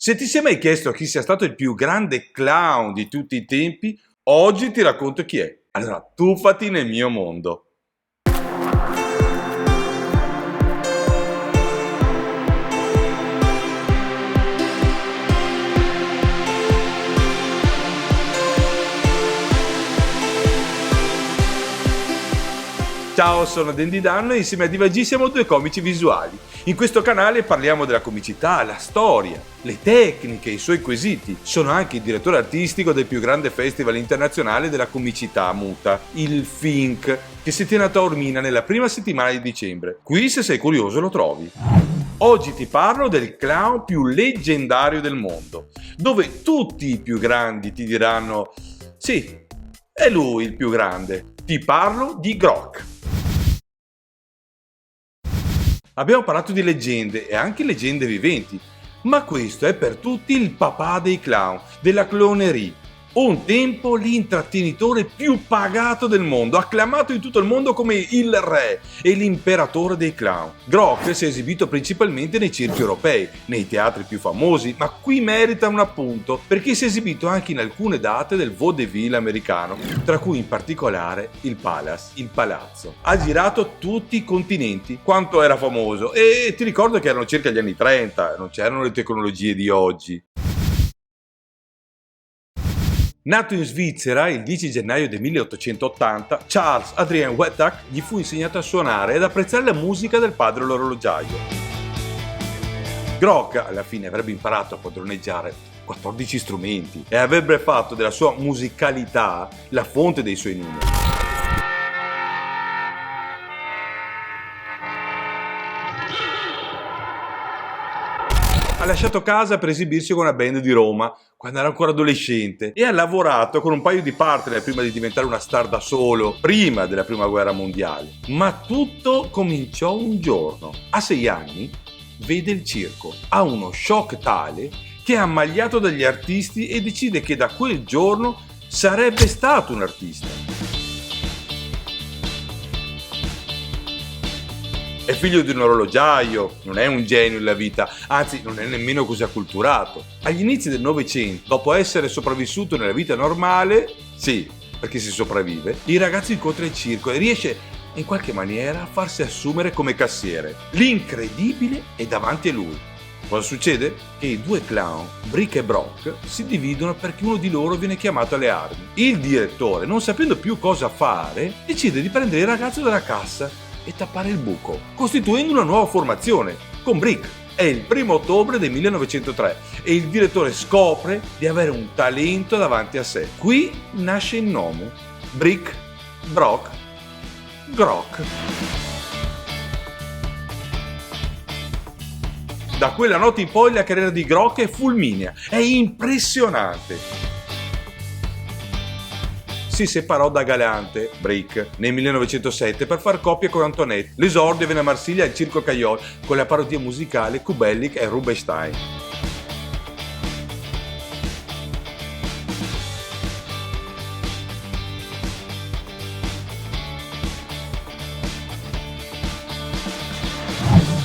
Se ti sei mai chiesto chi sia stato il più grande clown di tutti i tempi, oggi ti racconto chi è. Allora, tuffati nel mio mondo. Ciao, sono Dandy Dan e insieme a Diva G siamo due comici visuali. In questo canale parliamo della comicità, la storia, le tecniche, i suoi quesiti. Sono anche il direttore artistico del più grande festival internazionale della comicità muta, il FINC, che si tiene a Taormina nella prima settimana di dicembre. Qui, se sei curioso, lo trovi. Oggi ti parlo del clown più leggendario del mondo, dove tutti i più grandi ti diranno «Sì, è lui il più grande». Ti parlo di Grock. Abbiamo parlato di leggende e anche leggende viventi, ma questo è per tutti il papà dei clown, della clownerie. Un tempo l'intrattenitore più pagato del mondo, acclamato in tutto il mondo come il re e l'imperatore dei clown. Grock si è esibito principalmente nei circhi europei, nei teatri più famosi, ma qui merita un appunto perché si è esibito anche in alcune date del vaudeville americano, tra cui in particolare il Palace, il palazzo. Ha girato tutti i continenti, quanto era famoso, e ti ricordo che erano circa gli anni 30, non c'erano le tecnologie di oggi. Nato in Svizzera il 10 gennaio del 1880, Charles Adrien Wethack gli fu insegnato a suonare ed apprezzare la musica del padre l'orologiaio. Grock alla fine avrebbe imparato a padroneggiare 14 strumenti e avrebbe fatto della sua musicalità la fonte dei suoi numeri. Ha lasciato casa per esibirsi con una band di Roma quando era ancora adolescente e ha lavorato con un paio di partner prima di diventare una star da solo, prima della prima guerra mondiale. Ma tutto cominciò un giorno. A 6 anni vede il circo, ha uno shock tale che è ammaliato dagli artisti e decide che da quel giorno sarebbe stato un artista. È figlio di un orologiaio, non è un genio nella vita, anzi non è nemmeno così acculturato. Agli inizi del Novecento, dopo essere sopravvissuto nella vita normale, sì, perché si sopravvive, il ragazzo incontra il circo e riesce in qualche maniera a farsi assumere come cassiere. L'incredibile è davanti a lui. Cosa succede? Che i due clown, Brick e Brock, si dividono perché uno di loro viene chiamato alle armi. Il direttore, non sapendo più cosa fare, decide di prendere il ragazzo dalla cassa e tappare il buco, costituendo una nuova formazione con Brick. È il 1° ottobre del 1903 e il direttore scopre di avere un talento davanti a sé. Qui nasce il nome: Brick, Brock, Grock. Da quella notte in poi la carriera di Grock è fulminea, è impressionante. Si separò da Galante, Brick, nel 1907 per far coppia con Antoinette. L'esordio venne a Marsiglia al Circo Caiol con la parodia musicale Kubelik e Rubinstein.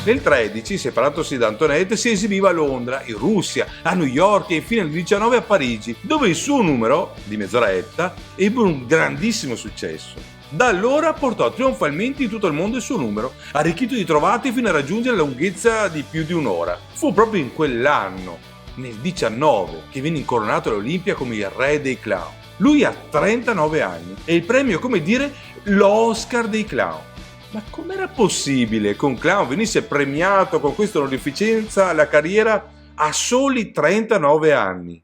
Nel 13, separatosi da Antoinette, si esibiva a Londra, in Russia, a New York e infine nel 19 a Parigi, dove il suo numero, di mezz'oretta, ebbe un grandissimo successo. Da allora portò trionfalmente in tutto il mondo il suo numero, arricchito di trovate fino a raggiungere la lunghezza di più di un'ora. Fu proprio in quell'anno, nel 19, che venne incoronato all'Olimpia come il re dei clown. Lui ha 39 anni e il premio è come dire l'Oscar dei clown. Ma com'era possibile che un clown venisse premiato con questa onorificenza alla carriera a soli 39 anni?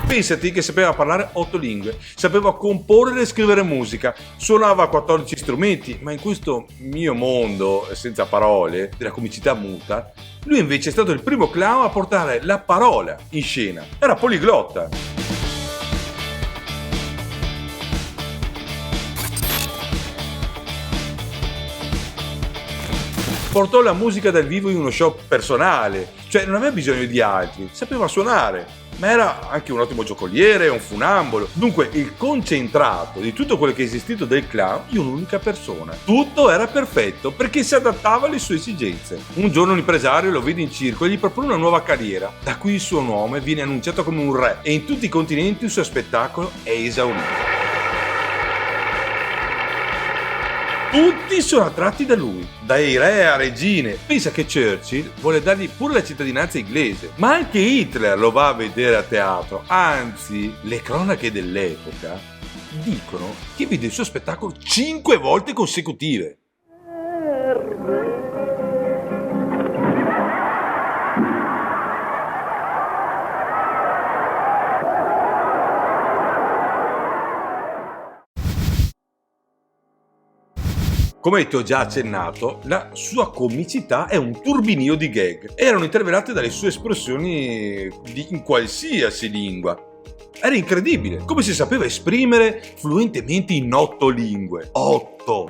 Pensati che sapeva parlare 8 lingue, sapeva comporre e scrivere musica, suonava 14 strumenti, ma in questo mio mondo, senza parole, della comicità muta, lui invece è stato il primo clown a portare la parola in scena. Era poliglotta. Portò la musica dal vivo in uno show personale, cioè non aveva bisogno di altri, sapeva suonare. Ma era anche un ottimo giocoliere, un funambolo. Dunque il concentrato di tutto quello che è esistito del clown in un'unica persona. Tutto era perfetto perché si adattava alle sue esigenze. Un giorno un impresario lo vede in circo e gli propone una nuova carriera, da cui il suo nome viene annunciato come un re e in tutti i continenti il suo spettacolo è esaurito. Tutti sono attratti da lui, dai re a regine. Pensa che Churchill vuole dargli pure la cittadinanza inglese, ma anche Hitler lo va a vedere a teatro. Anzi, le cronache dell'epoca dicono che vide il suo spettacolo 5 volte consecutive. Come ti ho già accennato, la sua comicità è un turbinio di gag. Erano intervellate dalle sue espressioni in qualsiasi lingua. Era incredibile, come si sapeva esprimere fluentemente in 8 lingue. 8!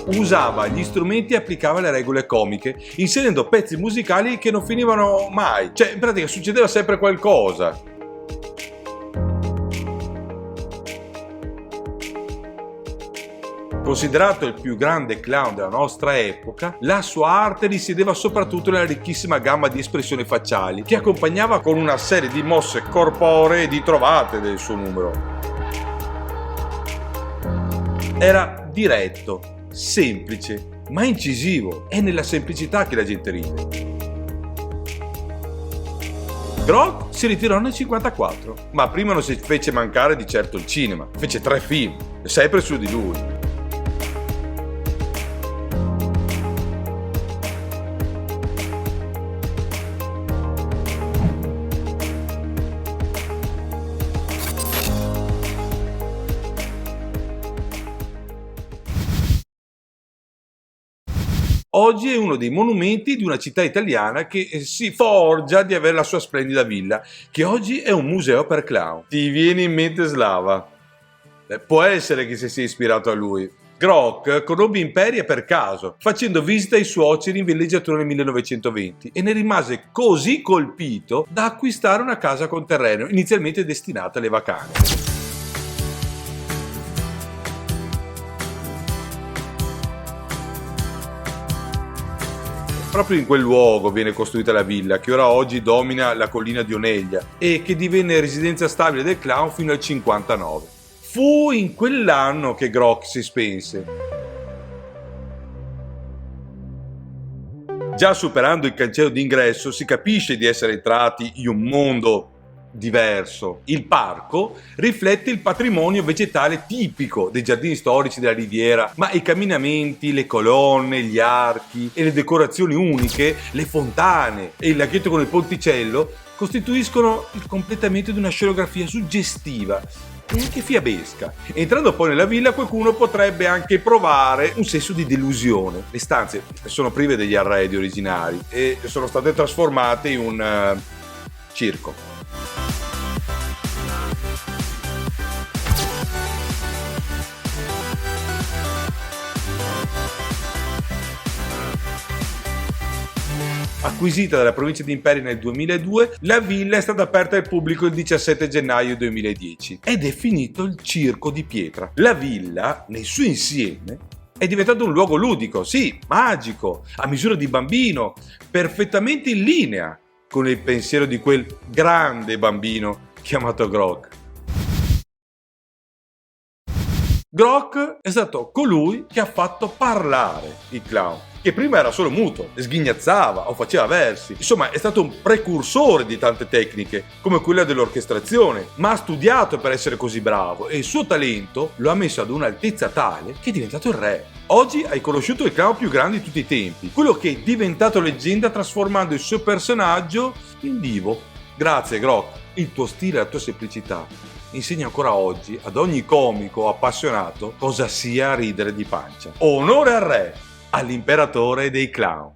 Usava gli strumenti e applicava le regole comiche, inserendo pezzi musicali che non finivano mai. Cioè, in pratica succedeva sempre qualcosa. Considerato il più grande clown della nostra epoca, la sua arte risiedeva soprattutto nella ricchissima gamma di espressioni facciali, che accompagnava con una serie di mosse corporee di trovate del suo numero. Era diretto, semplice, ma incisivo. È nella semplicità che la gente ride. Grock si ritirò nel 1954, ma prima non si fece mancare di certo il cinema. Fece 3 film, sempre su di lui. Oggi è uno dei monumenti di una città italiana che si forgia di avere la sua splendida villa, che oggi è un museo per clown. Ti viene in mente Slava? Può essere che si sia ispirato a lui. Grock conobbe Imperia per caso, facendo visita ai suoceri in villeggiatura nel 1920 e ne rimase così colpito da acquistare una casa con terreno, inizialmente destinata alle vacanze. Proprio in quel luogo viene costruita la villa, che ora oggi domina la collina di Oneglia e che divenne residenza stabile del clown fino al 1959. Fu in quell'anno che Grock si spense. Già superando il cancello d'ingresso si capisce di essere entrati in un mondo diverso. Il parco riflette il patrimonio vegetale tipico dei giardini storici della Riviera, ma i camminamenti, le colonne, gli archi e le decorazioni uniche, le fontane e il laghetto con il ponticello costituiscono il completamento di una scenografia suggestiva e anche fiabesca. Entrando poi nella villa qualcuno potrebbe anche provare un senso di delusione. Le stanze sono prive degli arredi originari e sono state trasformate in un circo. Acquisita dalla provincia di Imperia nel 2002, la villa è stata aperta al pubblico il 17 gennaio 2010 ed è finito il Circo di Pietra. La villa, nel suo insieme, è diventato un luogo ludico, sì, magico, a misura di bambino, perfettamente in linea con il pensiero di quel grande bambino chiamato Grock. Grock è stato colui che ha fatto parlare il clown, che prima era solo muto, sghignazzava o faceva versi. Insomma, è stato un precursore di tante tecniche, come quella dell'orchestrazione, ma ha studiato per essere così bravo e il suo talento lo ha messo ad un'altezza tale che è diventato il re. Oggi hai conosciuto il clown più grande di tutti i tempi, quello che è diventato leggenda trasformando il suo personaggio in divo. Grazie Grock, il tuo stile e la tua semplicità insegna ancora oggi ad ogni comico appassionato cosa sia ridere di pancia. Onore al re, all'imperatore dei clown.